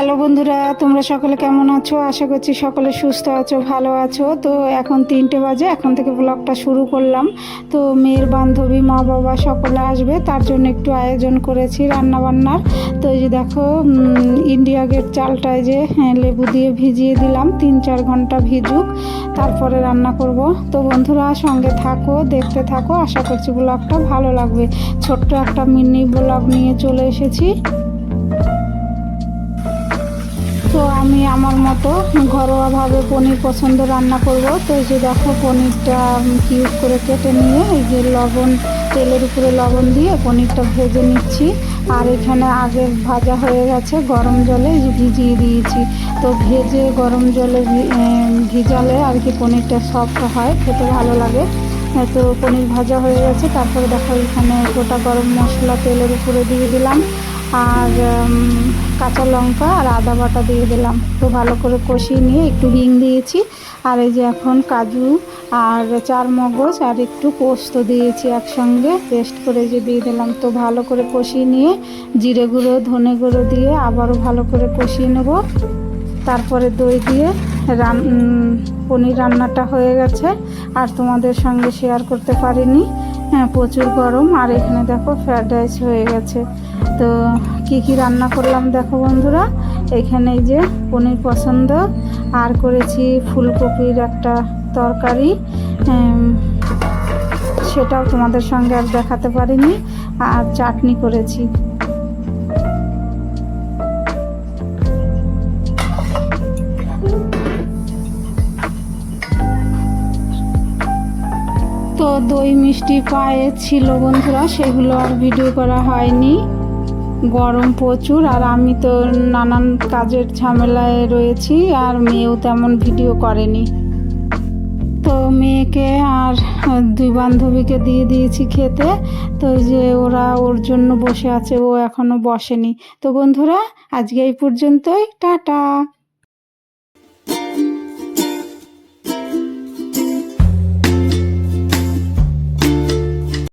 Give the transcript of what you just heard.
Hello বন্ধুরা, তোমরা সকলে কেমন আছো? আশা করছি সকলে সুস্থ আছো, ভালো আছো। তো এখন 3টে বাজে, এখন থেকে ব্লগটা শুরু করলাম। তো মেয়ের বান্ধবী, মা বাবা সকলে আসবে, তার জন্য একটু আয়োজন করেছি রান্না বান্নার। তো এই যে দেখো, ইন্ডিয়া গেট চালটায় যে লেবু দিয়ে ভিজিয়ে দিলাম, 3-4 ঘন্টা ভিজুক, তারপরে রান্না করব। তো বন্ধুরা সঙ্গে থাকো, দেখতে থাকো, আশা করছি ব্লগটা ভালো লাগবে। ছোট্ট একটা মিনি ব্লগ নিয়ে চলে এসেছি। তো আমি আমার মতো ঘরোয়াভাবে পনির পছন্দ রান্না করব। তো এই যে দেখো, পনিরটা কিউব করে কেটে নিয়ে এই যে লবণ, তেলের উপরে লবণ দিয়ে পনিরটা ভেজে নিচ্ছি। আর এখানে আগে ভাজা হয়ে গেছে, গরম জলে এই যে ভিজিয়ে দিয়েছি। তো ভেজে গরম জলে ভিজালে আর কি পনিরটা সফট হয়, খেতে ভালো লাগে। তো পনির ভাজা হয়ে গেছে, তারপরে দেখো এখানে গোটা গরম মশলা তেলের উপরে দিয়ে দিলাম, আর কাঁচা লঙ্কা আর আদা বাটা দিয়ে দিলাম। তো ভালো করে কষিয়ে নিয়ে একটু হিং দিয়েছি। আর এই যে এখন কাজু আর চারমগজ আর একটু পোস্ত দিয়েছি, একসঙ্গে পেস্ট করে যে দিয়ে দিলাম। তো ভালো করে কষিয়ে নিয়ে জিরে গুঁড়ো, ধনে গুঁড়ো দিয়ে আবারও ভালো করে কষিয়ে নেব। তারপরে দই দিয়ে পনির রান্নাটা হয়ে গেছে। আর তোমাদের সঙ্গে শেয়ার করতে পারিনি, হ্যাঁ প্রচুর গরম। আর এখানে দেখো ফ্রায়েড রাইস হয়ে গেছে। তো কি রান্না করলাম দেখো বন্ধুরা, এখানে এই যে পনির পছন্দ, আর করেছি ফুলকপির একটা তরকারি, সেটাও তোমাদের সঙ্গে আর দেখাতে পারিনি। আর চাটনি করেছি। তো দই মিষ্টি পায়ে ছিল বন্ধুরা, সেগুলো আর ভিডিও করা হয়নি, গরম প্রচুর। আর আমি তো নানান কাজের ঝামেলায় রয়েছি, আর মেয়েও তেমন ভিডিও করেনি। তো মেয়েকে আর 2 বান্ধবীকে দিয়ে দিয়েছি খেতে। তো যে ওরা ওর জন্য বসে আছে, ও এখনো বসেনি। তো বন্ধুরা আজকে এই পর্যন্তই, টাটা।